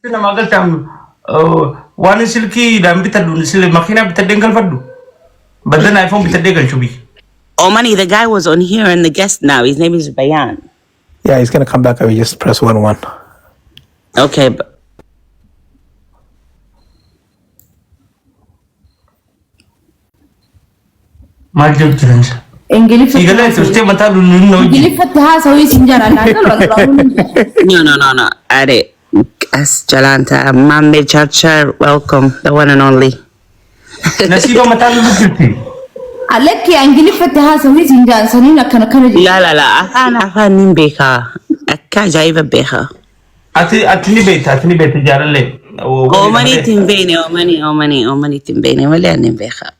أنا ما قلت عم وانا سلكي دام بتدون سلك ماكينة بتدين فدو بدنا ايفون بتدين شو بي. Oh, money, the guy was on here and the guest now. His name is Bayan. Yeah, he's gonna come back. I will just press 1-1. Okay, but ما جبت ترنش. إنجليز يقول لك تستي متى لون إنجليز فتها سوي سنجان أنا no. Are as Jalanta, Mambe Churcher, welcome, the one and only. نسيبه متى لون كرتي. عليك يا إنجليز فتها سوي سنجان سنين كنا لا أنا نيمبيكا أكا جايبة بيها. أتني بيت جار لي. أوماني تنبيني ولا نيمبيكا.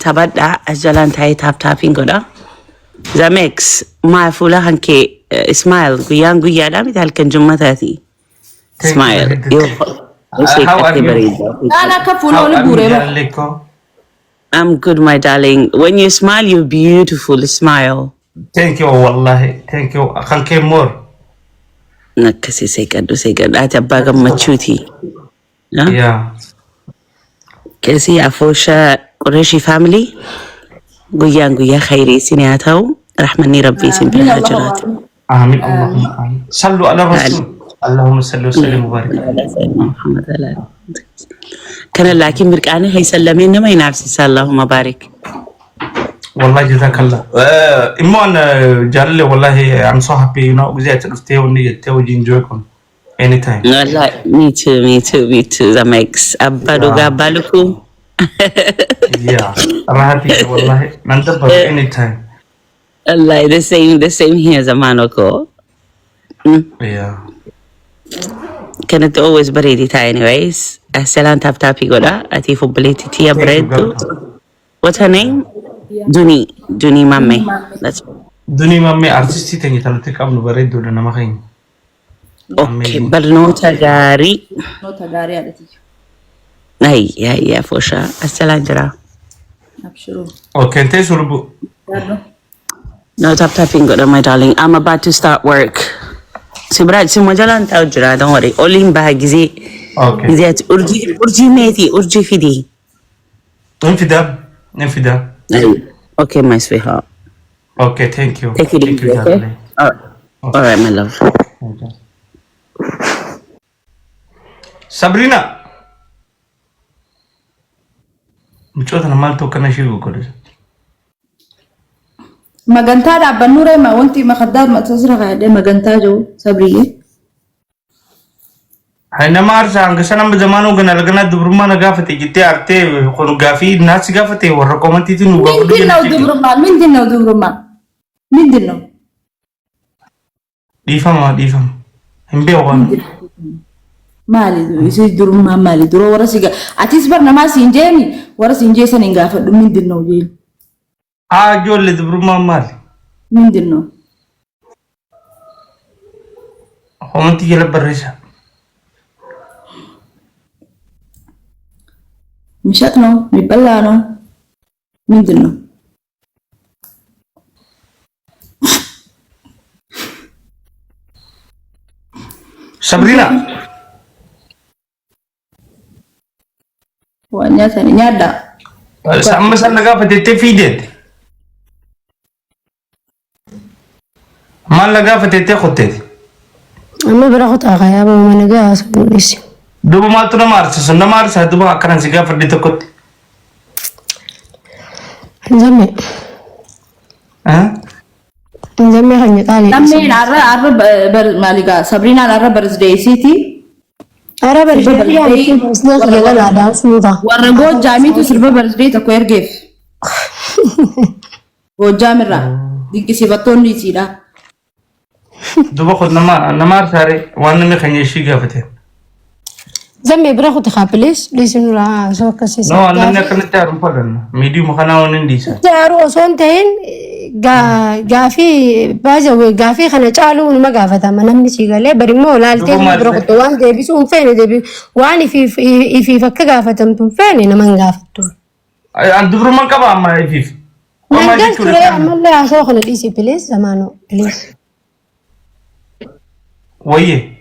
تبدا Jalanta هي تابين كذا. زميكس ما فولا هنكي اسمايل قيان دامي تهلكن جمتاتي. اسمايل أنا كفولو لبوري. I'm good, my darling. When you smile, you're beautiful. Smile. Thank you, wallahi. Thank you. I can't care more. Nakasi say God. Ata baga machuti. Yeah. Kasi afosha Qureshi family. Guya khairi siniyataw. Rahmani rabbi sin bil hajarat. آمين اللهم آمين. صلوا على الرسول. اللهم صل وسلم وبارك. محمد على كان لكن بركانه هيسلمين ما ينافس اللهم بارك. والله جزاك الله. إما أنا جالله والله I'm so happy you know وزي تلفتي وني توجي enjoyكم anytime. والله me too that makes أبادو قابلكم. Yeah. راحتي والله نندبر anytime. Allah, the same here زمانكو. Yeah. كانت always بريدتها anyways. السلام تابي قولا أتيفو بليتي تيا بريدو. What's her name? Duni Mame. That's دوني مامي artist تاني تلتك قبل بريد ولا ما خين. okay. برنوتا غاري. نوتا غاري على تيجي. هي فوشا. السلام جرا. أبشروا. Okay, أنت سولبو. No tapping good, my darling. I'm about to start work. Sibrat, si majalan tao jura. Don't worry. Olim bahagizi. Okay. Gizi urji meti, urji fidi. انفداب. Okay, my sweetheart. Okay, thank you. Take it easy, okay? All right, my love. Sabrina. مشوت أنا مالتو كنا شيء كله. مجنتا دا بنورة ما وانتي ما خدام ما تزرع عادي مجنتا جو صبري. هاي نمار سانغ سنام بزمانو كنا لقنا دبرما نقافتي جتة أرتي خلو قافي ناس قافتي ورقمتي تنو دبرما مين دبرما ديفهم هم بيوغان مالي يصير دبرما مالي درو ورسيجا أتيسبر نماس إنجاني ورسينجي سنينغافة مين دينو جيل جول دبرما مالي مين دينو هم تيجي لبرشة مشاتنو ميبلانو مين دينو Sabrina وانيا ثاني نيادا sama sana قافتي تفيدت ما لقى فتيتي خطيتي أما برا خطأ يا أبو من جاء سبوليسي دوبو ما تنا مارس دوبو أكران سيجا فردي تكوت نزمي نزمي خني تالي نمي عرب مالكا سابرينا عرب برزدي سيتي عرب برزدي يعني بس ناس جلنا على سنودا ورقود جامي تسرب برزدي تكوير جيف وجامرة ديك سيبتون لي سيدا دوبو خد نمار ساري وانا مخني شيء قافتي زمي برا خد خابليس ليس نولا سو كسيس no أنا نكمل تعرف فلان ميديو مخنا وننديسا تعرف سونتين غافي باجو غافي خنا تعالوا ما غافتا ما نمني سيغالي بريمو لالتين برا خد وان دبي سون فين دبي واني في فك غافتم فين نمن غافتو عند برمان كبا ما يفيف ما قلت له عمل لي عشان خلنا ديسي بليز زمانه بليز ويه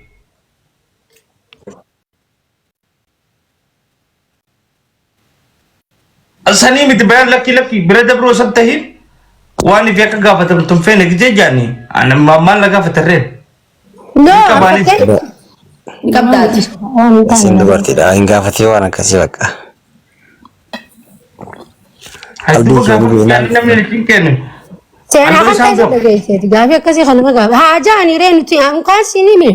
سني متبين لك برد برو سبتهين واني فيك قافة تنفين جاني أنا ما لقى فترين No, Kabali. okay. Kabdaati. Isin dubartiidha. Hin gaafatee waan akkasii bakka. Qalbii kee dhuguu ilaali. namni hin kennu Seenaa kan keessa dhageesseeti. Gaafii akkasii kanuma gaafa. Haa jaani ree nuti ankaan sinimi.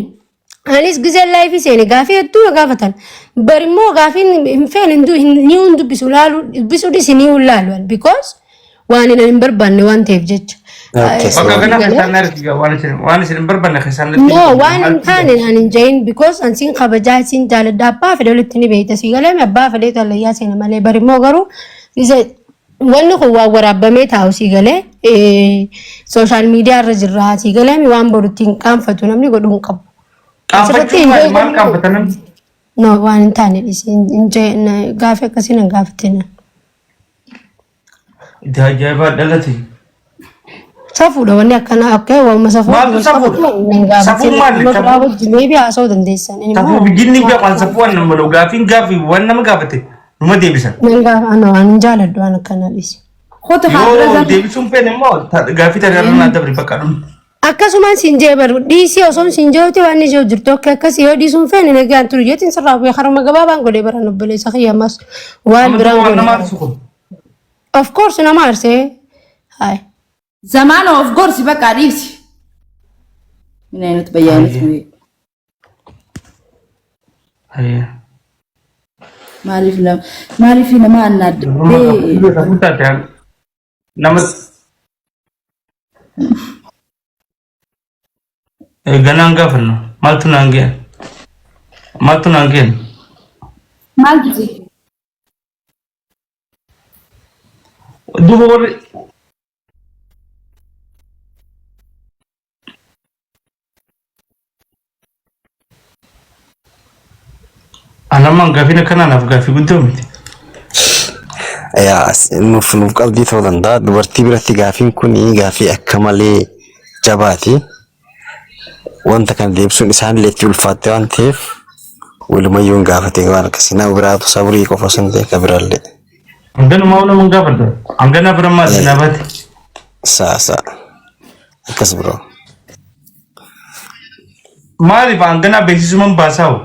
Anis gizee laayifii seene gaafii hedduu gaafatan. Bari immoo gaafiin hin feene ni hun dubbisu laalu dubbisu dhisi ni hun laalu. Because waan hin barbaanne waan ta'eef jecha. bakka kana keessaan argaa waan isin barbaanne keessaan No, waan hin taane hin jain because ansin kabajaa isin jaaladha abbaa fedhe walitti ni beekta si galee abbaa fedhe tallayyaa seena malee bari immoo garuu wanni kun waan waraabamee taa'u si galee social media irra jirra si galee waan borutti hin qaanfatu namni godhu hin qabu. qaanfachuu maal qaanfatan No, waan hin taane gaafii akkasiin hin gaafatin. itti ajaa'ibaa dhalate Safuudha wanni akkana akka waan Maaltu safuudha? Safuun maali? Maybe haasa'uu dandeessan. safuu bijinni gaafan safuu waan nama dhuu gaafii waan nama gaafate numa deebisan Waan jaaladhu waan akkana dhisi. Kota haadha yoo zan. deebisuun feene immoo gaafii tajaajila naa dabri bakka dhumu Akkasumaan sinjee baru dhiisii osoo sinjeetti waan ishee jirtu akka akkasii yoo dhiisuun feene nagaan turu jeetiin sirraa bu'ee harma gabaabaan godhee baran obboleessa kiyyamas waan biraan waan nama godhe. arsu kun Of course nama arsee. Hai. Zamana of gorsi bakka dhiibsi. Mina nuti bayyaaniif maaliif nama annaadde nama ganaan gaafannu maaltu naan ga'e maal jisi duuba warri anamaan gaafii akkanaanaaf gaafii guddoo miti Yaa nuuf qalbii ta'uu danda'a. Dubartii biratti gaafiin kun gaafii akka malee jabaati. Wanta kana deebisuun isaanillee itti ulfaatte waan ta'eef walumayyuu hin gaafate waan akkasii nama biraatu sabrii qofa osoo hin ta'e ka biraallee. hanganumaa nama hin gaafadhu hanganaa bira maal sinaabaate Saasa akkas biroo. maaliif hanganaa beeksisuman baasaa'u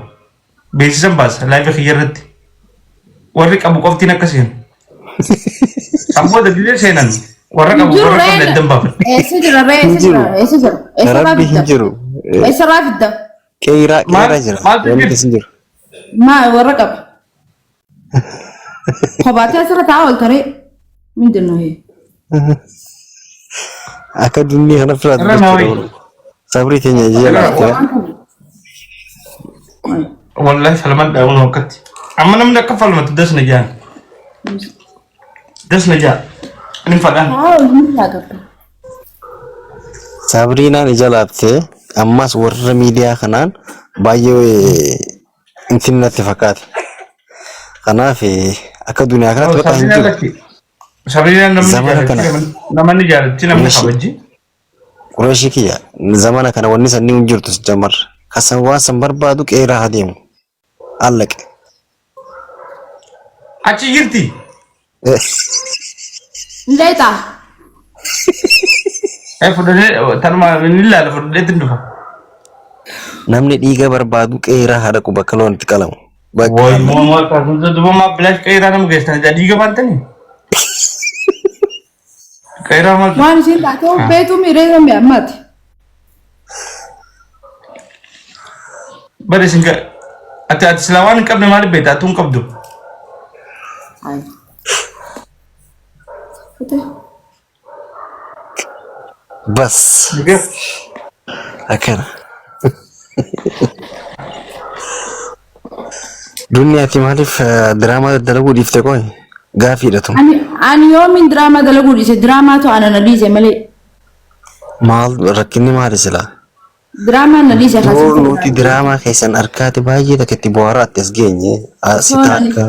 beeksisan baasa laayifii kiyya irratti warri qabu qoftiin akkasiin Amboda dile seenan warra qabu warra qabne addan baafadhe. Eessa jira ree eessa jira eessa jira eessa Rabbi hin jiru. eessa raafidda Qeeraa jira. Maaltu Wanti hin jiru. maa warra qaba kophaatee asirra taa'aa ol taree mindin nuyi Akka dunnii kana firaatu Irra naawwi. jechuudha. Sabrii teenya jala. Wallahi salman daawun wakkatti. Amma namni akka falmatu dasna jaan. Dasna jaan. Ani fadhaan. haa ol miidhaa qabda Sabriinaan ija laaftee ammas warra miidiyaa kanaan baay'ee intinatti fakkaate. Kanaaf akka duniyaa kanatti bakka hin jiru. Sabrina Zamana kana. namni jaalatti namni kabajji. Qurashii kiyya zamana kana wanni sanni hin jirtu jamar. Kasan waan san barbaadu qeeraa haa deemu. Allaqe. Achi jirti. Ndeeta Fudhadhee tanuma inni ilaala fudhadheetti hin dhufa. Namni dhiiga barbaadu qeeraa haa dhaqu bakka loon itti qalamu. Woy moo akkasuma duuba maa bilaash qeeraa nama geessan ija dhiiga baantanii. Qeeraa maal waan isheen taatee beetuu miiree zambe ammaati bari isin ati silaa waan hin qabne maaliif beektaa atu hin qabdu. Bas akkana. Duniyaatti maaliif diraamaa dalaguu dhiifte qoy gaafiidha tun. ani yoomin diraamaa dalaguu dhiise diraamaatu ana na dhiise malee Maal rakkinni maali silaa? diraamaa na dhiise Yoo nuti diraamaa keessan arkaate baay'ee takka itti bohaaraatti as geenye si taakka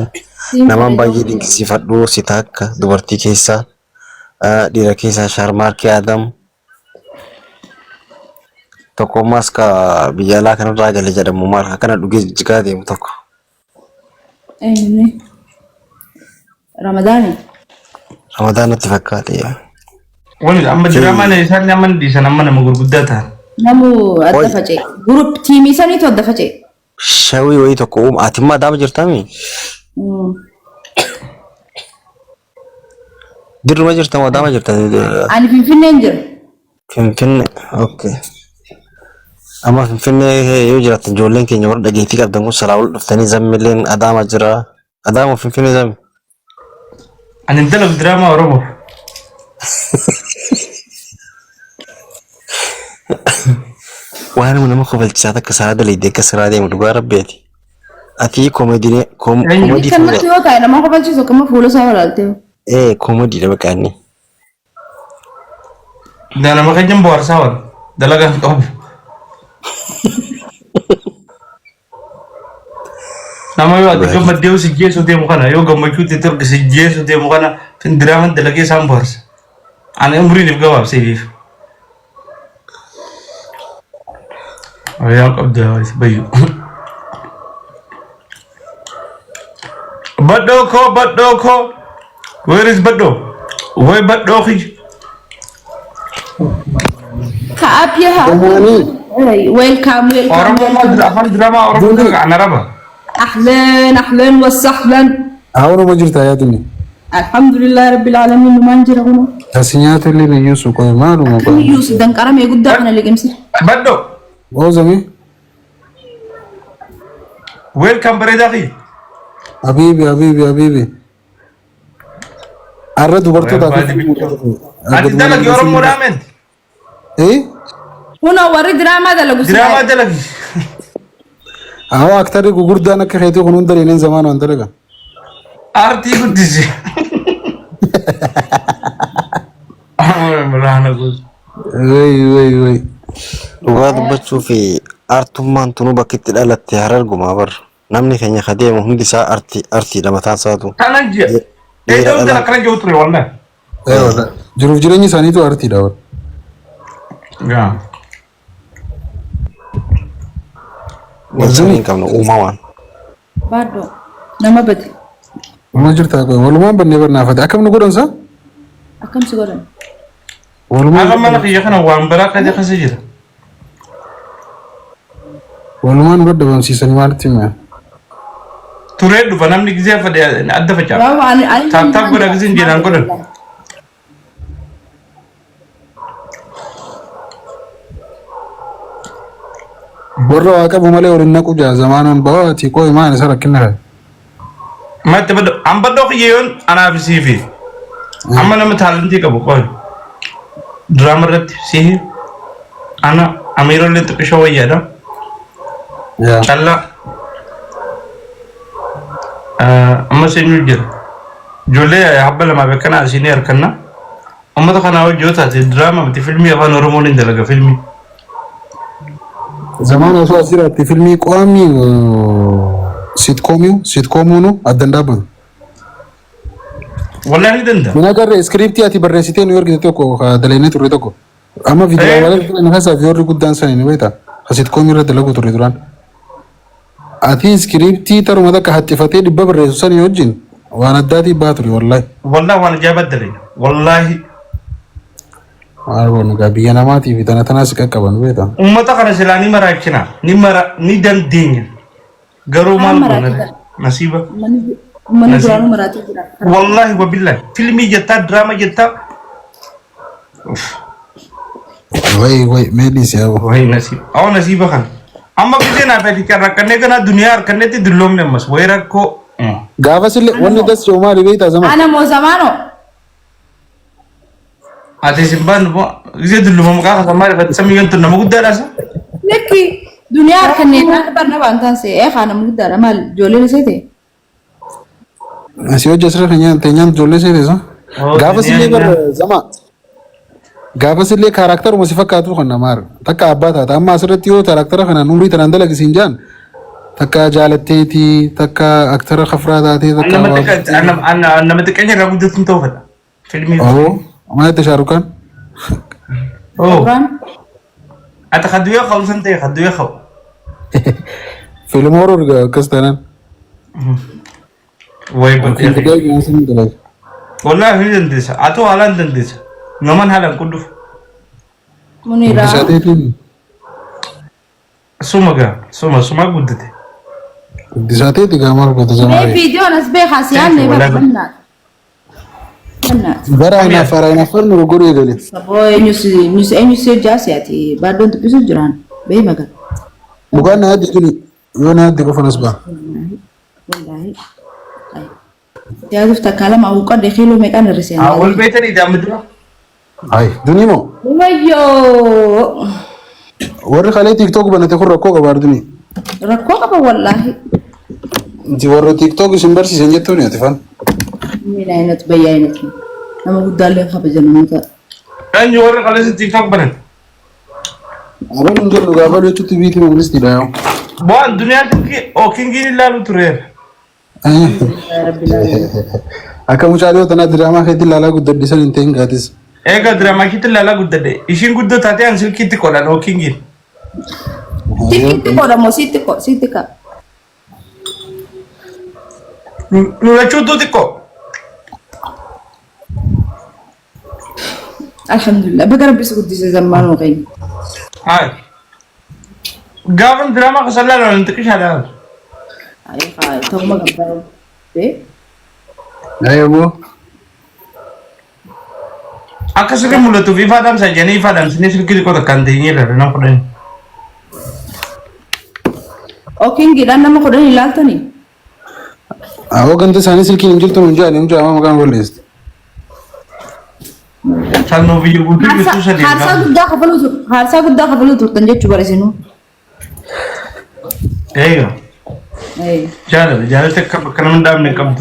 namaan baay'ee dinqisiifadhu si taakka dubartii keessaa dhiira keessaa shaarmaarkii Adam tokkommaas ka biyya alaa kanarraa galee jedhamu maal akkana dhugee jigaa deemu tokko. ramadaani Ramadaan natti fakkaate yaa. Wani amma diraamaa isaan amma dhiisan amma nama gurguddaa ta'an. Namu adda faca'e. Group tiimii saniitu adda faca'e. Shawii wayii tokko ati immoo Adaama jirtami? Dirruma jirtamoo Adaama jirtani? Ani Finfinneen jira. Finfinne, okay. Amma Finfinnee yoo jiraatan ijoolleen keenya warra dhageettii qabdan kun salaa ol dhuftanii zammilleen Adaama jira. Adaama Finfinnee zammi. Ani dalagu diraamaa Oromoo. Waan nama kofalchisaa takka saala dalaydee akka siraa deemu dhugaa rabbeeti. Ati koomedii Inni kan natti yoo ta'e nama kofalchiisu akkama fuula isaa walaaltee. koomedii dha baqaanni. Nama keenya bohaarsaa waan dalagaan qabu. Nama yoo ati gammaddee si geessu deemu kana yoo gammachuu xixiqqoo si geessu deemu kana diraamaan dalagee isaan bohaarsa. Ani umriin gabaabseef. Ayaan qabda bayyu. Baddo ko. Where is Baddo? Where Baddo ki? Kaap ya. Welcome. Orang drama orang tu kan Arab. أهلا وسهلا. أهلا ما جرت يا دنيا. الحمد لله رب العالمين ما نجرا هنا. تسنيات اللي بيوسو كوي مالو ما كم يوسف دن كرام يقول داخنا اللي جمسي. Baddo. أو زمي. Welcome بريداخي. حبيبي. أرد برتو ده. Adi dalag orang muramen. هنا ورد دراما ده لقول. Drama dalag. أهو أكتر يقول ده أنا كهيتي خنون دليلين زمان وانترجع. Arti kudisi. Merana gus. وي Dhugaa dubbachuu fi artummaan tunuu bakki itti dhalatte hararguma bar. Namni keenya kadeemu hundi isaa artiidha mataan isaatu. Kanan je. Itu dalam kanan jauh tu wallah. أيوة جروف جريني ساني تو أرتي داور. Ya. Wanti hin qabnu uumamaan. Baddo. Nama bati. ما جرت أكو ولما بني برنافة أكمل نقول أنسا. Akam sekarang. ولما Agam mana kaya kana wan beraka dia kasih. بدأ بمسي سني مارتي ما. Turet du panam ni gizia pada ada baca. Wow, ani. Tak guna gizin dia nang guna. برا أكمل مالي ورنا كوجا زمان بواتي كوي ما نسرق كنا. Mati bado ambado kiyon ana bisifi. Amma nama talent ka bukoy. Drama rat sihi. Ana amiro le to show ya da. يا. Challa. Amma senu jir. Jole ya habbala ma bekana senior kanna. Amma to kana jota ti drama ti filmi aba normal ni dalaga filmi. زمان أسوأ سيرة في فيلمي قوامي سيت كومونو أدندابن. Wallahi danda. من أجر سكريبتي أتي برنسيتين نيويورك تتوكو دليني تريتوكو. أما فيديو ولا نفسها في يوري قدام سنة نبيتا. سيت كومي رد لقو تريدران. أتي سكريبتي ترى ماذا كهتفتي لباب الرئيسان يوجين. وأنا داتي باتري والله. Wallahi wana jabat dari. Wallahi أنا قابي أنا ماتي في تنا سكاكبان بيتا. ummata kana silani marakina ni dan dingin garu mal nasiba Mana kurang merati kita. wallahi wa billahi filmi jetta drama jetta وي ميليس يا أبو. wahai nasib aw nasiba kan amma kije na pedi karra kanne kana dunia kanne ti dullom ne mas waira ko قافة سلة وانا دس يوما ربيتا زمان. Ana mau zamano. ate simban bo kije dullom ka samare bat samigan tu namu gudara sa Leki dunia kan ni nak pernah bantan se. Khana mudara mal jole sete. Así hoy ya se regañan tenían yo les eso. قافة سلة بر زمان. قافة سلة كاركتر مسيفكاتو خنا مار. تكا أباتا تأما سرتيو كاركتر خنا نوري ترندلا كسينجان. تكا جالتيتي تكا أكتر خفراتاتي تكا. ana metekanya ragu datun tawfata filmi أوه ما تشاركان. oh Kan? ata khaduya khawsan te khaduya khaw فيلم هورر كستانا. way في البداية جالسين دلائي. والله هي دندسة أتو هالان دندسة نمان هالان كله منيرة Disaateetiin سوما قدتي disaateeti gaamaal goota بي zamaa. فيديو ناس بي خاسيان Thank you, نبى والله. بنات بنات Bara inaafar nu gorii galee. سبوي نيوسي جاسياتي بعدين تبيسوا جيران بي مكان Mukaan na addi kuni yoo na addi qofa nas ba'a. والله يا زفت كلام أو قد يخيلوا مكان الرسالة أول بيتني دامدرا Ay dunii moo ويو warri kalee tiktok banate kun rakkoo qabaar dunii. ركوكا والله Inti warra tiktok isin barsiisan jettuuni ati fan. من عينت بيانتي أما قد اللي خبز الموتى كان يوري خلاص التيك توك بنت Abaan hin jirru gaafa jechuutti biitii muulisti dha yoo. بوان دنيا كي أو كينجين لا لترير يا رب العالمين Akka mucaalii tanaa diraamaa keetti ilaalaa guddaddisan hin ta'in gaatis. إيجا دراما كي تلا قد ده إيشين قد تاتي أنسل كي تقول أنا أو كينجين تيكو رمو سيتكا نولا شو تيكو الحمد لله بقرب بس قد زمان وغيم هاي قابل دراما خسلا لو أنت كيش هذا أي خاي توما قبل إيه Ayyamoo. أكسر كمولة تو في فادام سجني فادام سني سلكي تقول تكانتيني لا رنا كودين أوكين جدا نما كودن يلالتني Awwa ganta isaanii silkiin hin jirtu nuun jedhanii mucaa amma maqaan balleessti. سانو فيديو بوتي بيتو سدي هارسا قد خبلو ترتن جتشو برسينو إيجا أي جال تك كلام دام نكمل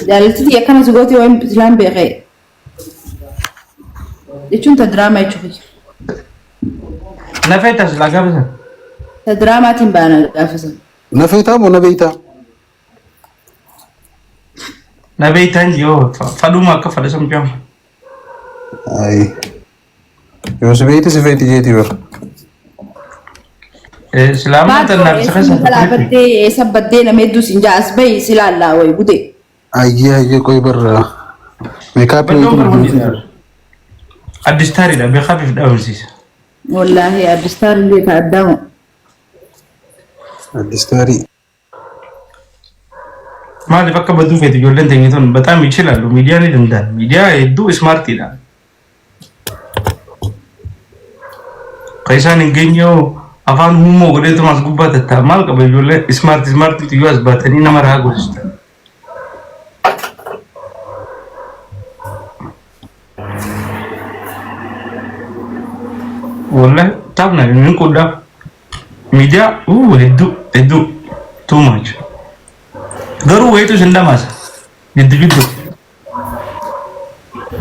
جالتي يكنا زغوتي وين بزلان بيغي يچون تدراما يچوي نفيتاس لا قابل تدراما تنبانا قافزا Na feetaa moo na beeytaa? نبيتان جو فدوما كفر اسم جام Ay. Yoo si beeyti si feeti jeetii bara. سلامة النبي سلامة سبدي نمدو سنجاس بي سلا الله وي بودي Ayyee koy bara. Meekaappii الدستاري ده بيخفف داونسيس والله الدستار اللي قدامه addistaarii. ما دي بقى بدو فيديو جولن تنيتون بتام يشيلالو ميديا ني دندان ميديا يدو سمارتي ده كيسان انجينيو افان هومو غدي تو مسغوبا تتا مال قبل جولن سمارت تيو اس باتني نمر ها غوست والله تابنا نكون ده ميديا يدو too much garuu wayitu sin dhamaasa giddu giddu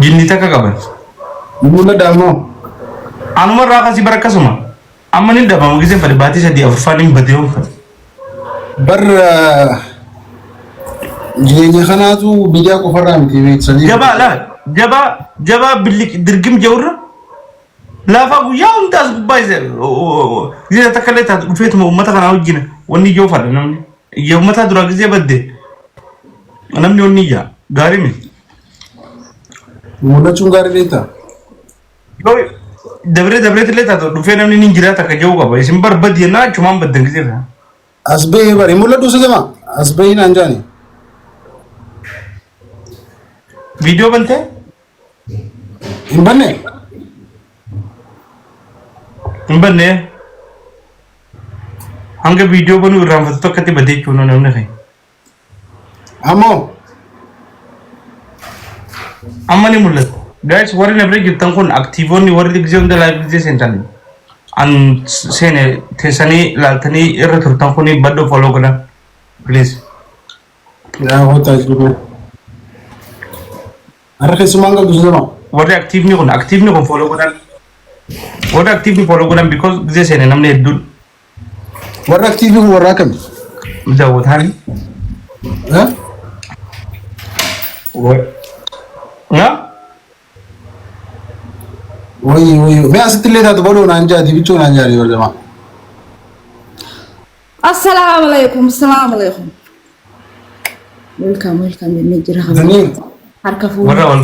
jinni takka qaban Mulla daamoo. anuma irraa akkasii bara akkasuma amma ni dhabamu gisee fadhi baatii sadii afurfaan hin batee oofan Bara jireenya kanaatu miidiyaa qofarraa miti beeksanii. jabaa laa jabaa billik dirgim jawurra lafa guyyaa hundaas gubbaa gisee takka illee taatu dhufeetuma uummata kanaa wajjina wanni ijoo fadha namni iyya uummata dura gisee badde namni wanni iyyaa gaarii miti Mul'achuun gaarii beektaa? dabree illee taatu dhufee namni ni jiraata akka jiru qaba isin barbadi yennaa achumaan baddan gisee fedha As bahee bari mul'atu si gama as bahee naan jaani. viidiyoo bantee Hin banne. hin banne hanga viidiyoo banuu irraanfatu tokkotti badee jechuun namni kee Ammoo amma ni mul'ata guys warri na bira jirtan kun aktiivoonni warri gisee hunda laayif gisee seentan an seene teessanii laaltanii irra turtan kun baddo foloo godhan please yaa hootaa jiru. Har'a keessumaan qabdu si gama. warri aktiivni kun foloo godhan warri aktiivni foloo godhan because gisee seene namni hedduun Warra aktiivii kun warra akkamii? daawwataani Eh? yaa Wayii. Mee asitti illee taatu baloo naan jaati bichuu naan jaari yoo jama. السلام عليكم welcome نجرها Duniin harka fuudhu. warra wal